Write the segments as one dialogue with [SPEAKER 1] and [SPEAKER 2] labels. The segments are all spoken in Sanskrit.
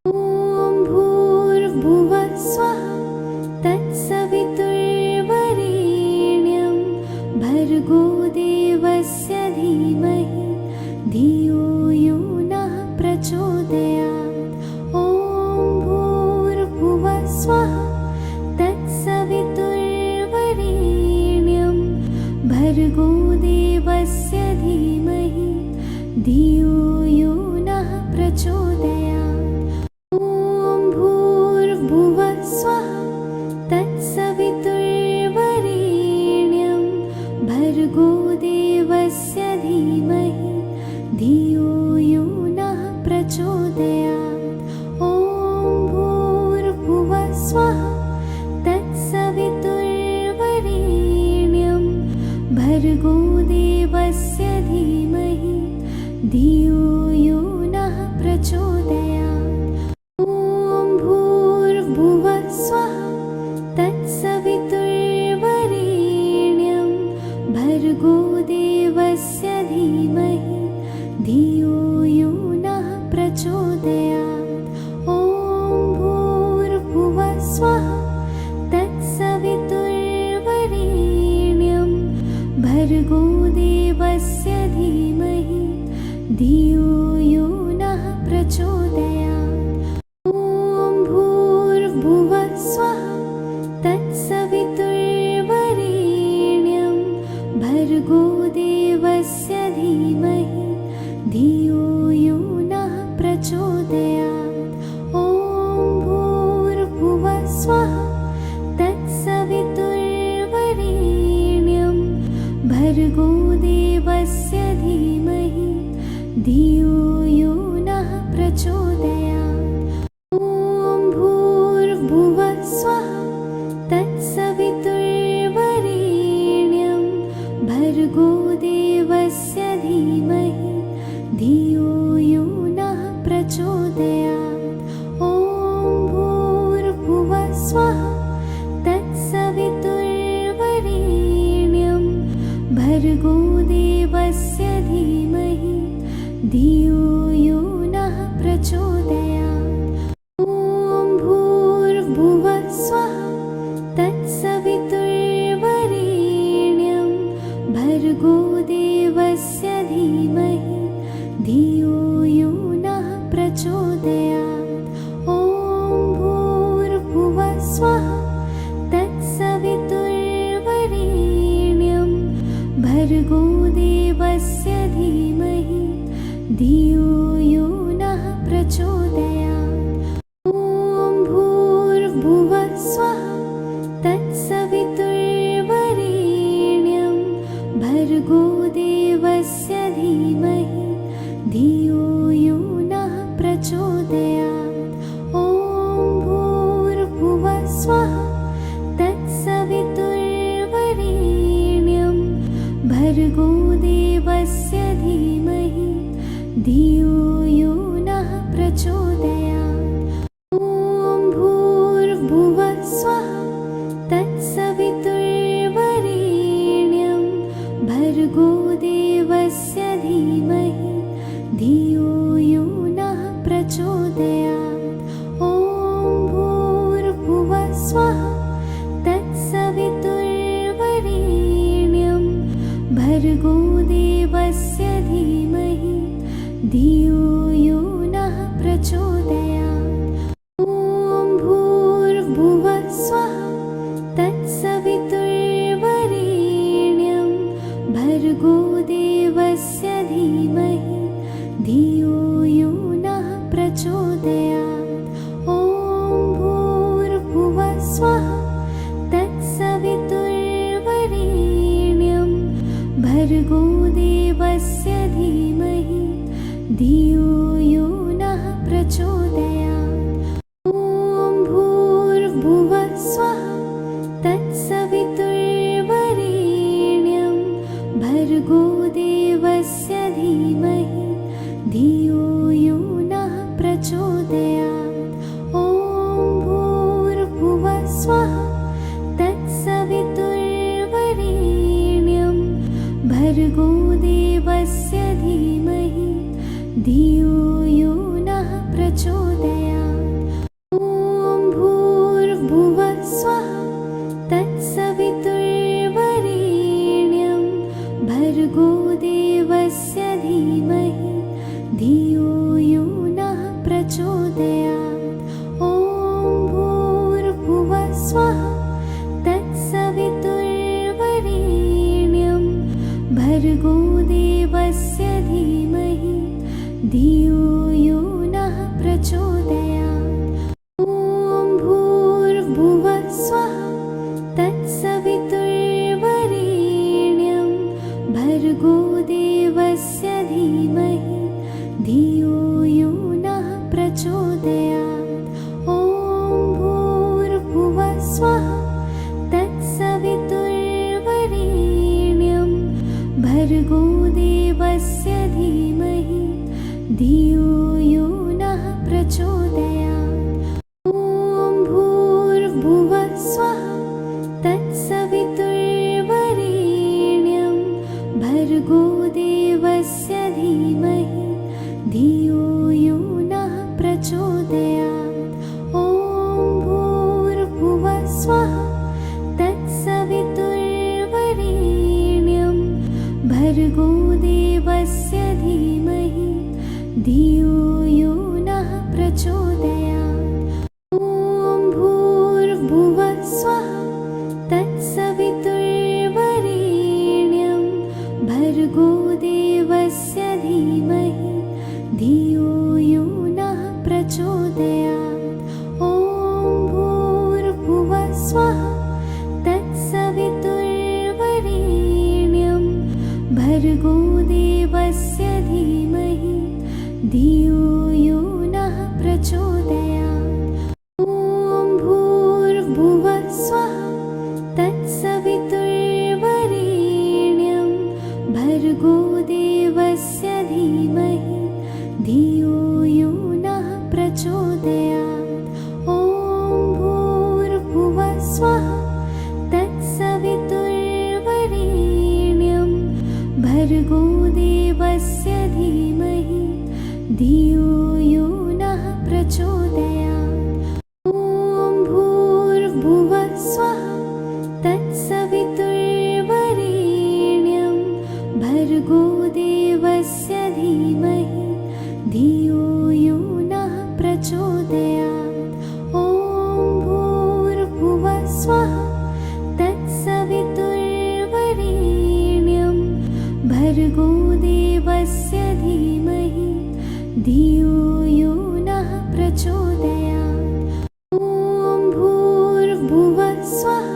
[SPEAKER 1] ॐ भूर्भुवः स्वः तत्सवितुर्वरेण्यं भर्गो देवस्य धीमहि धियो यो नः प्रचोदयात्। ॐ भूर्भुवः स्वः तत्सवितुर्वरेण्यं भर्गो देवस्य धीमहि धियो यो नः प्रचोदयात्। ॐ भूर्भुवः स्वः तत्सवितुर्वरेण्यं भर्गो देवस्य धीमहि धियो यो नः प्रचोदयात्। ॐ भूर्भुवः स्वः तत्सवितुर्वरेण्यं भर्गो देवस्य धीमहि धियो यो नः प्रचोदयात्। ॐ भूर्भुवः स्वः तत्सवितुर्वरेण्यं भर्गो देवस्य धीमहि धियो यो नः प्रचोदयात्। ॐ भूर्भुवः स्वः तत्सवितुर्वरेण्यं भर्गो देवस्य धीमहि धियो यो नः प्रचोदयात्। ॐ भूर्भुवः स्वः तत्सवितुर्वरेण्यं भर्गो देवस्य धीमहि धियो यो नः प्रचोदयात्। ॐ भूर्भुवः स्वः तत्सवितुर्वरेण्यं भर्गो देवस्य धीमहि धियो यो नः प्रचोदयात्। ॐ भूर्भुवः स्वः तत्सवितुर्वरेण्यं भर्गो देवस्य धीमहि धियो यो नः प्रचोदयात्। ॐ भूर्भुवः स्वः तत्सवितुर्वरेण्यं भर्गो देवस्य धीमहि धियो यो नः प्रचोदयात्। ॐ भूर्भुवः स्वः तत्सवितुर्वरेण्यं भर्गो देवस्य धीमहि धियो यो नः प्रचोदयात्। ॐ भूर्भुवः स्वः तत्सवितुर्वरेण्यं भर्गो देवस्य धीमहि धियो यो नः प्रचोदयात्। ॐ भूर्भुवः स्वः तत्सवितुर्वरेण्यं भर्गो देवस्य धीमहि धियो यो नः प्रचोदयात्। ॐ भूर्भुवः स्वः तत्सवितुर्वरेण्यं भर्गो देवस्य धीमहि धियो यो नः प्रचोदयात्। ॐ भूर्भुवः स्वः तत्सवितुर्वरेण्यं भर्गो देवस्य धीमहि धियो यो नः प्रचोदयात्। ॐ भूर्भुवः स्वः तत्सवितुर्वरेण्यं भर्गो देवस्य धीमहि धियो यो नः प्रचोदयात्। ॐ भूर्भुवः स्वः तत्सवितुर्वरेण्यं भर्गो देवस्य धीमहि धियो यो नः प्रचोदयात्। ॐ भूर्भुवः स्वः तत्सवितुर्वरेण्यं भर्गो देवस्य धीमहि धियो यो नः प्रचोदयात्। ॐ भूर्भुवः स्वः तत्सवितुर्वरेण्यं भर्गो देवस्य धीमहि धियो यो नः प्रचोदयात्। ॐ भूर्भुवः स्वः तत्सवितुर्वरेण्यं भर्गो देवस्य धीमहि धियो यो नः प्रचोदयात्। धियो यो नः प्रचोदयात्। ॐ भूर्भुवः स्वः तत्सवितुर्वरेण्यं भर्गो देवस्य धीमहि धियो यो नः प्रचोदयात्। ॐ भूर्भुवः स्वः तत्सवितुर्वरेण्यं भर्गो देवस्य धीमहि धियो यो नः प्रचोदयात्। ॐ भूर्भुवः स्वः तत्सवितुर्वरेण्यं भर्गो देवस्य धीमहि धियो यो नः प्रचोदयात्। ॐ भूर्भुवः स्वः तत्सवितुर्वरेण्यं भर्गो देवस्य धीमहि धियो यो नः प्रचोदयात्। ॐ भूर्भुवः स्वः तत्सवितुर्वरेण्यं भर्गो देवस्य धीमहि धियो यो नः प्रचोदयात्। ॐ भूर्भुवः स्वः तत्सवितुर्वरेण्यं भर्गो देवस्य धीमहि धियो यो नः प्रचोदयात्। ॐ भूर्भुवः स्वः तत्सवितुर्वरेण्यं भर्गो देवस्य धीमहि धियो यो नः प्रचोदयात्। ॐ भूर्भुवः स्वः तत्सवितुर्वरेण्यं भर्गो देवस्य धीमहि धियो यो नः प्रचोदयात्। ॐ भूर्भुवः स्वः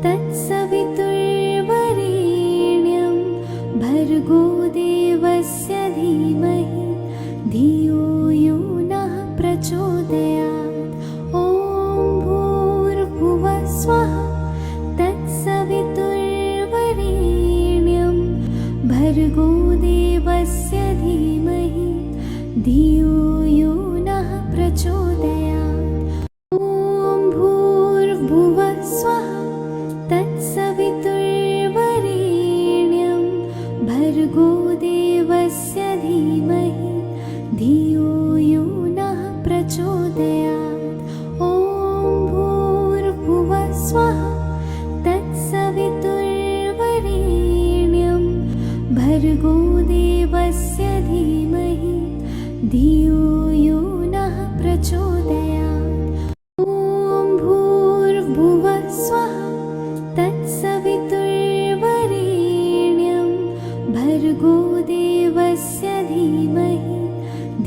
[SPEAKER 1] तत्सवितुर्वरेण्यं भर्गो देवस्य धीमहि धियो यो नः प्रचोदयात्। ॐ भूर्भुवः स्वः तत्सवितुर्वरेण्यं भर्गो देवस्य धीमहि धियो यो नः प्रचोदयात्। ॐ भूर्भुवः स्वः तत्सवितुर्वरेण्यं भर्गो देवस्य धीमहि धियो यो नः प्रचोदयात्। ॐ भूर्भुवः स्वः तत्सवितुर्वरेण्यं भर्गो देवस्य धीमहि धियो यो नः प्रचोदयात्। ॐ भूर्भुवः स्वः तत्सवितुर्वरेण्यं भर्गो देवस्य धीमहि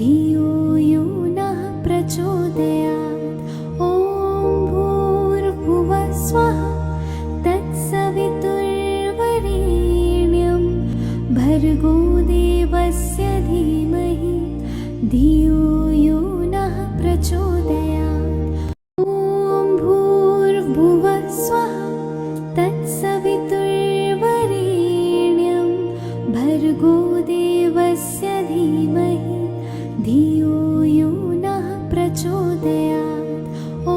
[SPEAKER 1] धियो यो नः प्रचोदयात्। ॐ भूर्भुवः स्वः तत्सवितुर्वरेण्यं भर्गो देवस्य धीमहि धियो यो नः प्रचोदयात्। ॐ भूर्भुवः स्वः तत्सवितुर्वरेण्यं भर्गो देवस्य धीमहि धियो यो नः प्रचोदयात्। ॐ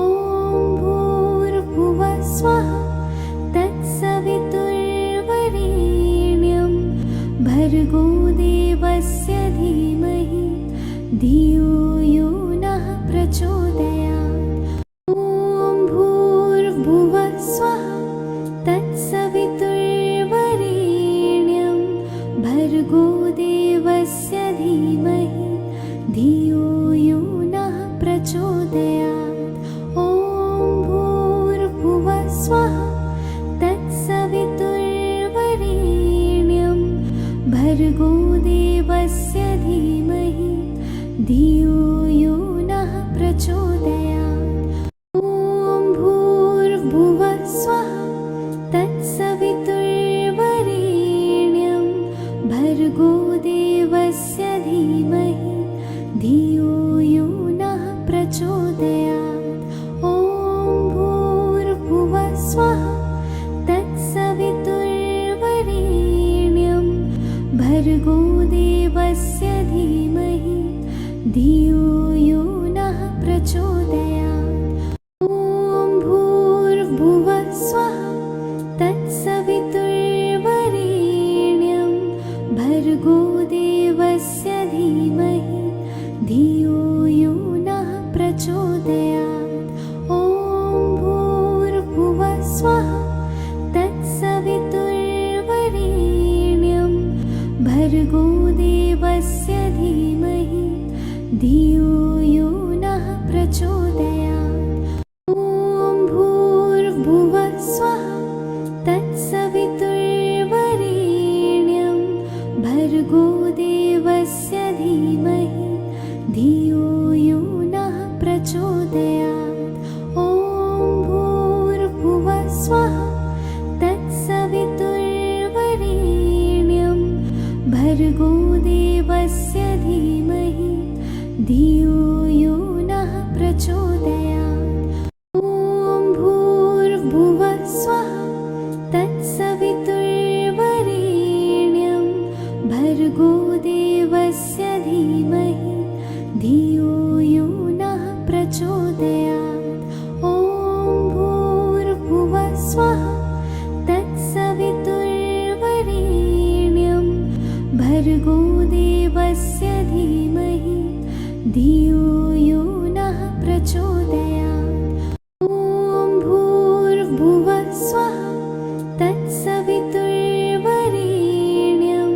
[SPEAKER 1] भूर्भुवः स्वः तत्सवितुर्वरेण्यं भर्गो देवस्य धीमहि धियो यो नः प्रचोदयात्। ॐ भूर्भुवः स्वः तत्सवितुर्वरेण्यं भर्गो देवस्य धीमहि धियो यो नः प्रचोदयात्। ॐ भूर्भुवः स्वः तत्सवितुर्वरेण्यं भर्गो देवस्य धीमहि धियो यो नः प्रचोदयात्। ॐ भूर्भुवः स्वः तत्सवितुर्वरेण्यं भर्गो देवस्य धीमहि धियो यो नः प्रचोदयात्। ॐ भूर्भुवः स्वः तत्सवितुर्वरेण्यं भर्गो देवस्य धीमहि धियो यो नः प्रचोदयात्। ॐ भूर्भुवः स्वः तत्सवितुर्वरेण्यं भर्गो देवस्य धीमहि धियो यो नः प्रचोदयात्। ॐ भूर्भुवः स्वः तत्सवितुर्वरेण्यं भर्गो देवस्य धीमहि धियो यो नः प्रचोदयात्। ॐ भूर्भुवः स्वः तत्सवितुर्वरेण्यं भर्गो देवस्य धीमहि धियो यो नः प्रचोदयात्। ॐ भूर्भुवः स्वः तत्सवितुर्वरेण्यं भर्गो देवस्य धीमहि धियो यो नः प्रचोदयात्। ॐ भूर्भुवः स्वः तत्सवितुर्वरेण्यं भर्गो देवस्य धीमहि धियो यो नः प्रचोदयात्। ॐ भूर्भुवः स्वः तत्सवितुर्वरेण्यं भर्गो देवस्य धीमहि धियो यो नः प्रचोदयात्। ॐ भूर्भुवः स्वः तत्सवितुर्वरेण्यं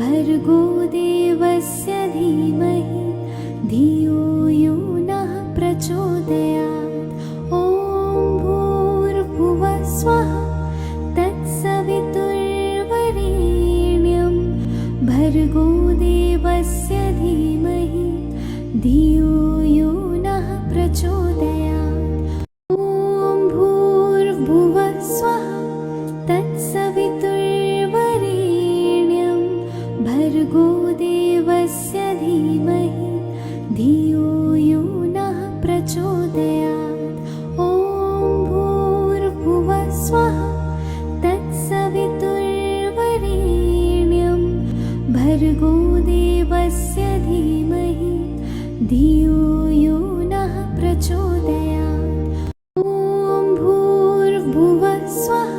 [SPEAKER 1] भर्गो देवस्य धीमहि धियो यो नः प्रचोदयात्। ॐ भूर्भुवः स्वः तत्सवितुर्वरेण्यं भर्गो देवस्य धीमहि धियो यो नः प्रचोदयात्। ॐ भूर्भुवः स्वः तत्सवितुर्वरेण्यं भर्गो देवस्य धीमहि धियो यो नः प्रचोदयात्। ॐ भूर्भुवः स्वः तत्सवितुर्वरेण्यं भर्गो देवस्य धीमहि धियो यो नः प्रचोदयात्। ॐ भूर्भुवः स्वः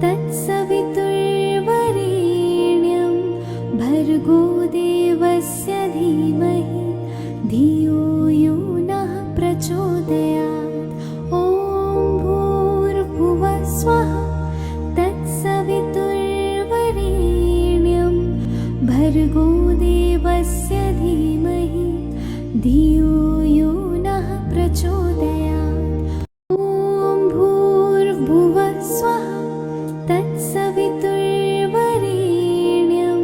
[SPEAKER 1] तत्सवितुर्वरेण्यं भर्गो देवस्य धीमहि धियो यो नः प्रचोदयात्। ॐ भूर्भुवः स्वः तत्सवितुर्वरेण्यं भर्गो देवस्य धीमहि धियो यो नः प्रचोदयात्। ॐ भूर्भुवः स्वः तत्सवितुर्वरेण्यं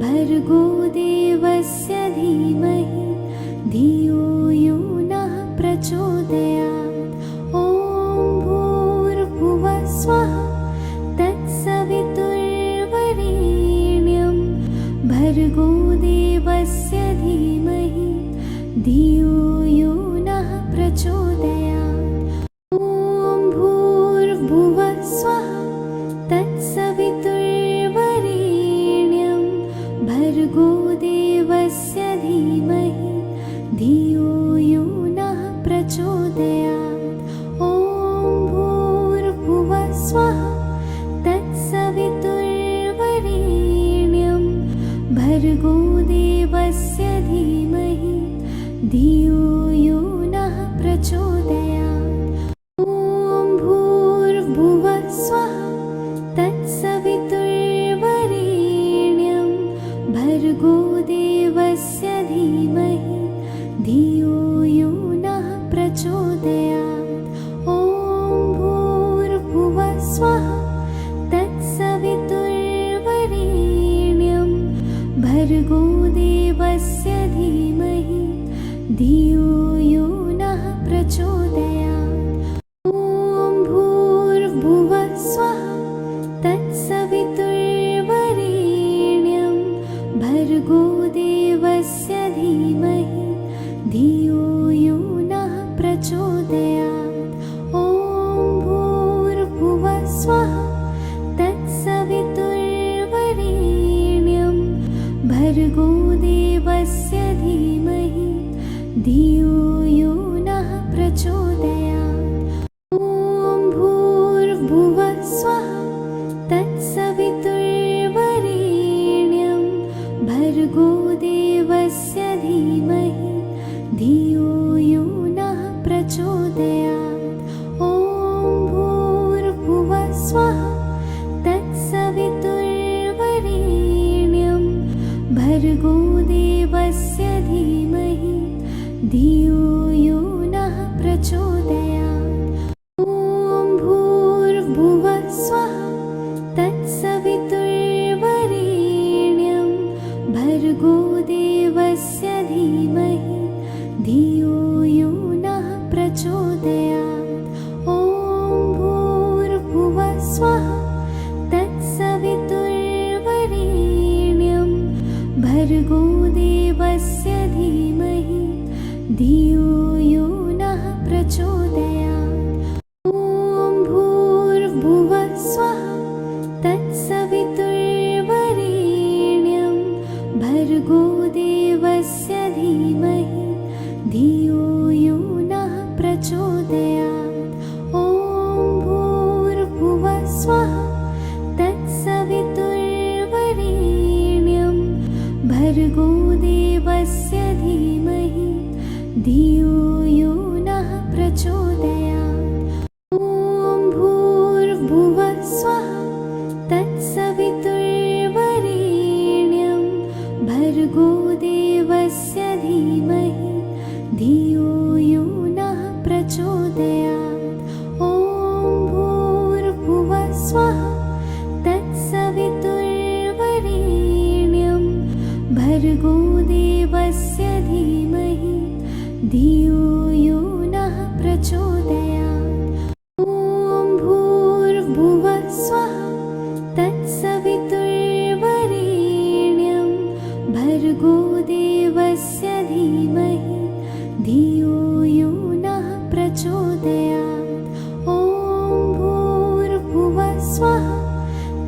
[SPEAKER 1] भर्गो देवस्य धीमहि धियो यो नः प्रचोदयात्। ॐ भूर्भुवः स्वः तत्सवितुर्वरेण्यं भर्गो देवस्य धीमहि धियो यो नः प्रचोदयात्। ॐ भूर्भुवः स्वः तत्सवितुर्वरेण्यं भर्गो देवस्य धीमहि धियो यो नः प्रचोदयात्। ॐ भूर्भुवः स्वः तत्सवितुर्वरेण्यं भर्गो देवस्य धीमहि धियो यो नः प्रचोदयात्। ॐ भूर्भुवः स्वः तत्सवितुर्वरेण्यं भर्गो देवस्य धीमहि धियो यो नः प्रचोदयात्। ॐ भूर्भुवः स्वः तत्सवितुर्वरेण्यं भर्गो देवस्य धीमहि धियो यो नः प्रचोदयात्। ॐ भूर्भुवः स्वः तत्सवितुर्वरेण्यं भर्गो देवस्य धीमहि धियो यो नः प्रचोदयात्। ॐ भूर्भुवः स्वः तत्सवितुर्वरेण्यं भर्गो भर्गो देवस्य धीमहि धियो यो नः प्रचोदयात्। ॐ भूर्भुवः स्वः तत्सवितुर्वरेण्यं भर्गो देवस्य धीमहि धियो यो नः प्रचोदयात्। ॐ भूर्भुवः स्वः तत्सवितुर्वरेण्यं भर्गो देवस्य धीमहि धियो यो नः प्रचोदयात्। ॐ भूर्भुवः स्वः तत्सवितुर्वरेण्यं भर्गो देवस्य धीमहि धियो यो नः प्रचोदयात्। ॐ भूर्भुवः स्वः तत्सवितुर्वरेण्यं भर्गो देवस्य धीमहि धियो यो नः प्रचोदयात्। ॐ भूर्भुवः स्वः तत्सवितुर्वरेण्यं भर्गो देवस्य धीमहि धियो यो नः प्रचोदयात्। ॐ भूर्भुवः स्वः तत्सवितुर्वरेण्यं भर्गो देवस्य धीमहि धियो यो नः प्रचोदयात्। ॐ भूर्भुवः स्वः तत्सवितुर्वरेण्यं भर्गो देवस्य धीमहि धियो यो नः प्रचोदयात्। ॐ भूर्भुवः स्वः तत्सवितुर्वरेण्यं भर्गो देवस्य धीमहि धियो यो नः प्रचोदयात्। ॐ भूर्भुवः स्वः तत्सवितुर्वरेण्यं भर्गो देवस्य धीमहि धियो यो नः प्रचोदयात्। ॐ भूर्भुवः स्वः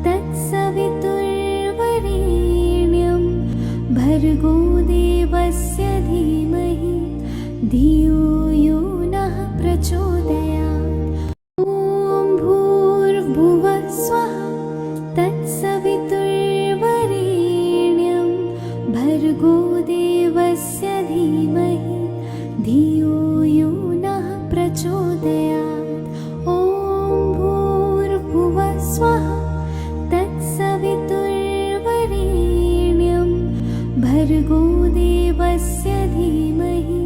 [SPEAKER 1] तत्सवितुर्वरेण्यं भर्गो देवस्य धीमहि धियो यो नः प्रचोदयात्। ॐ भूर्भुवः स्वः तत्सवितुर्वरेण्यं भर्गो देवस्य धीमहि धियो यो नः प्रचोदयात्। ॐ भूर्भुवः स्वः तत्सवितुर्वरेण्यं भर्गो देवस्य धीमहि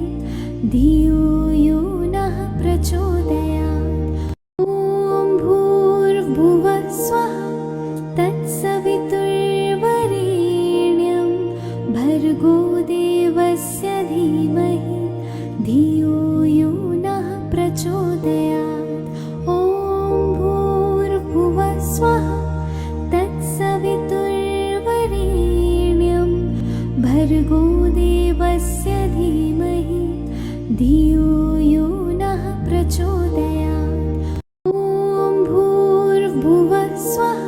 [SPEAKER 1] धियो यो नः प्रचोदयात्। ॐ भूर्भुवः स्वः तत्सवितुर्वरेण्यं भर्गो देवस्य धीमहि धियो यो नः प्रचोदयात्। ॐ भूर्भुवः स्वः तत्सवितुर्वरेण्यं भर्गो देवस्य धीमहि धियो यो नः प्रचोदयात्। ॐ भूर्भुवः स्वः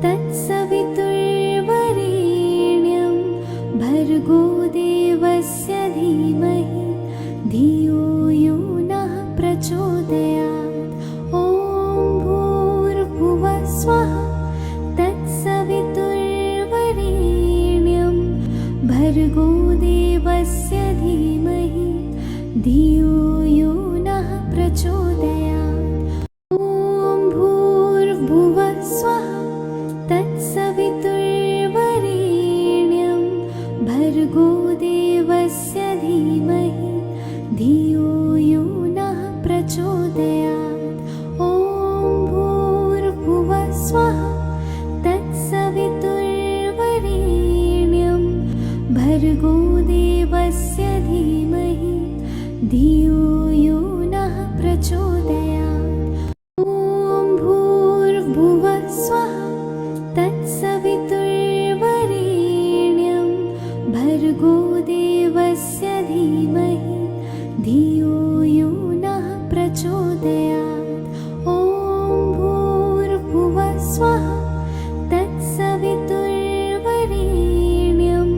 [SPEAKER 1] तत्सवितुर्वरेण्यं भर्गो देवस्य धीमहि धियो यो नः प्रचोदयात्। ॐ भूर्भुवः स्वः तत्सवितुर्वरेण्यं भर्गो देवस्य धीमहि धियो यो नः प्रचोदयात्। ॐ भूर्भुवः स्वः तत्सवितुर्वरेण्यं भर्गो देवस्य धीमहि धियो यो नः प्रचोदयात्। ॐ भूर्भुवः स्वः तत्सवितुर्वरेण्यं भर्गो देवस्य धीमहि धियो यो नः प्रचोदयात्। ॐ भूर्भुवः स्वः तत्सवितुर्वरेण्यं भर्गो देवस्य धीमहि धियो यो नः प्रचोदयात्। ॐ भूर्भुवः स्वः तत्सवितुर्वरेण्यं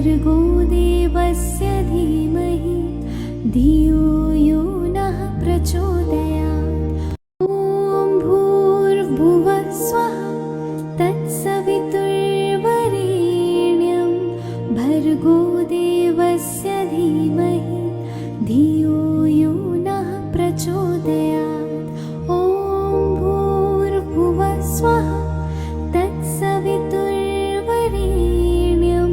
[SPEAKER 1] भर्गो देवस्य धीमहि धियो यो नः प्रचोदयात्। ॐ भूर्भुवः स्वः तत्सवितुर्वरेण्यं भर्गो देवस्य धीमहि धियो यो नः प्रचोदयात्। ॐ भूर्भुवः स्वः तत्सवितुर्वरेण्यं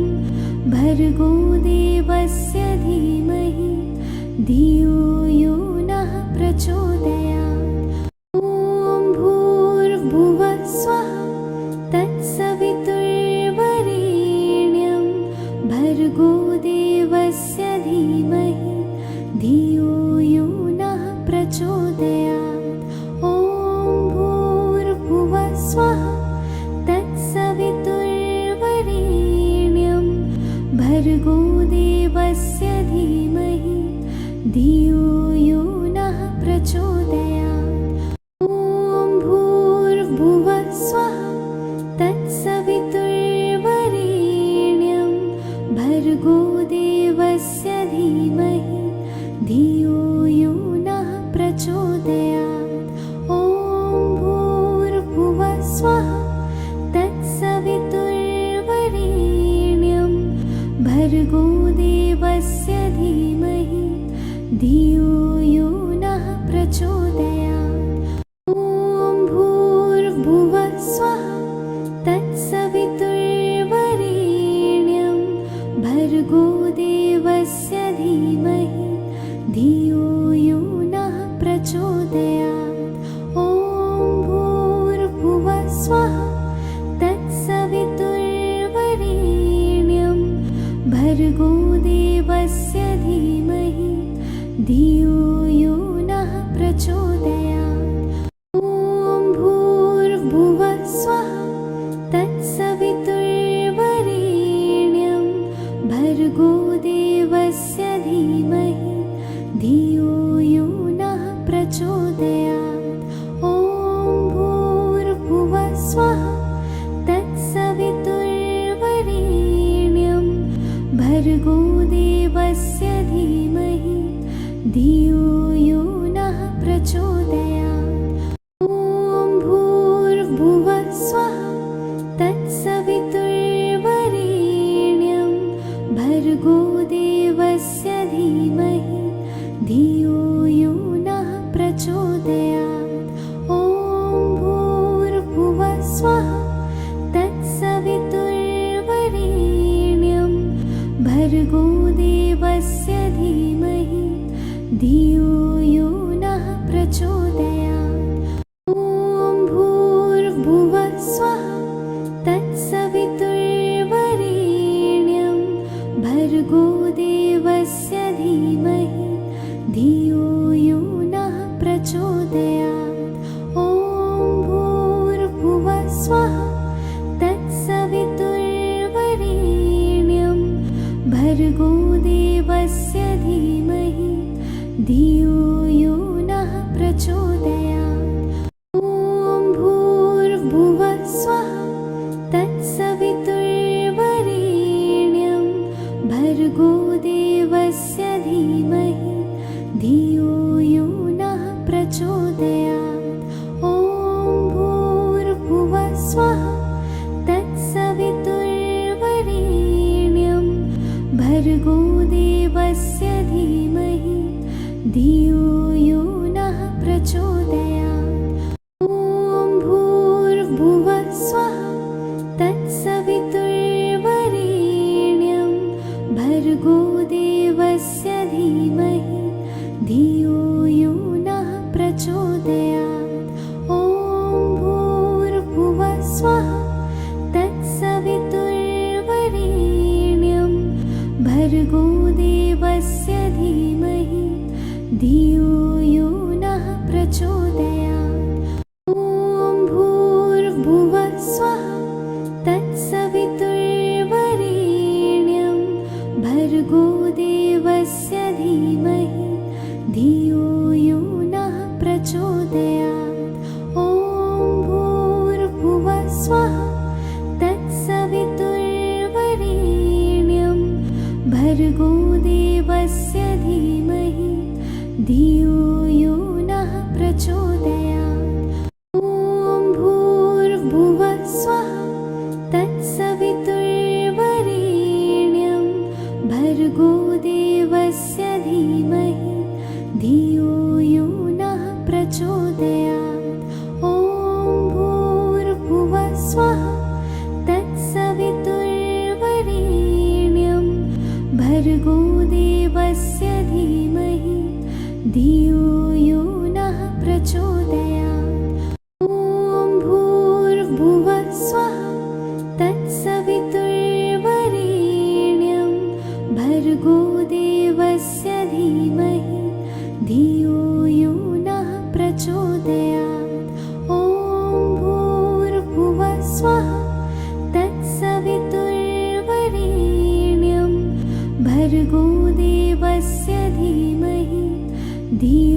[SPEAKER 1] भर्गो देवस्य धीमहि धियो यो नः प्रचोदयात्। ॐ भूर्भुवः स्वः तत्सवितुर्वरेण्यं भर्गो देवस्य धीमहि धियो यो नः प्रचोदयात्। ॐ भूर्भुवः स्वः तत्सवितुर्वरेण्यं भर्गो देवस्य धीमहि धियो यो नः प्रचोदयात्। ॐ भूर्भुवः स्वः तत्सवितुर्वरेण्यं भर्गो देवस्य धीमहि धियो यो नः प्रचोदयात्। ॐ भूर्भुवः स्वः तत्सवितुर्वरेण्यं भर्गो देवस्य धीमहि धियो यो नः प्रचोदयात्। ॐ भूर्भुवः स्वः तत्सवितुर्वरेण्यं भर्गो देवस्य धीमहि धियो यो नः प्रचोदयात्। ॐ भूर्भुवः स्वः तत्सवितुर्वरेण्यं भर्गो देवस्य धीमहि धियो यो नः प्रचोदयात्। ॐ भूर्भुवः स्वः तत्सवितुर्वरेण्यं भर्गो देवस्य धीमहि धियो यो नः प्रचोदयात्। ॐ भूर्भुवः स्वः तत्सवितुर्वरेण्यं भर्गो देवस्य धीमहि धियो यो नः प्रचोदयात्। ॐ भूर्भुवः स्वः तत्सवितुर्वरेण्यं भर्गो देवस्य धीमहि धियो यो नः प्रचोदयात्। ॐ भूर्भुवः स्वः तत्सवितुर्वरेण्यं भर्गो देवस्य धीमहि धियो यो नः प्रचोदयात्। ॐ भूर्भुवः स्वः तत्सवितुर्वरेण्यं भर्गो देवस्य धीमहि धियो यो नः प्रचोदयात्। ॐ भूर्भुवः स्वः तत्सवितुर्वरेण्यं भर्गो देवस्य धीमहि धियो यो नः प्रचोदयात्। ॐ भूर्भुवः स्वः तत्सवितुर्वरेण्यं भर्गो देवस्य धीमहि धियो यो नः प्रचोदयात्। ॐ भूर्भुवः स्वः तत्सवितुर्वरेण्यं भर्गो देवस्य धीमहि धियो यो नः प्रचोदयात्। ॐ भूर्भुवः स्वः तत्सवितुर्वरेण्यं भर्गो देवस्य धीमहि धियो यो नः प्रचोदयात्। ॐ भूर्भुवः स्वः तत्सवितुर्वरेण्यं भर्गो देवस्य धीमहि धियो यो नः प्रचोदयात्। ॐ भूर्भुवः स्वः तत्सवितुर्वरेण्यं भर्गो देवस्य धीमहि धियो यो नः प्रचोदयात्। ॐ भूर्भुवः स्वः तत्सवितुर्वरेण्यं भर्गो देवस्य धीमहि धियो यो नः प्रचोदयात्। ॐ भूर्भुवः स्वः तत्सवितुर्वरेण्यं भर्गो देवस्य धीमहि धियो यो नः प्रचोदयात्। ॐ भूर्भुवः स्वः तत्सवितुर्वरेण्यं भर्गो देवस्य धीमहि धियो यो नः प्रचोदयात्। ॐ भूर्भुवः स्वः तत्सवितुर्वरेण्यं भर्गो देवस्य धीमहि धियो यो नः प्रचोदयात्। ॐ भूर्भुवः स्वः तत्सवितुर्वरेण्यं भर्गो देवस्य धीमहि धियो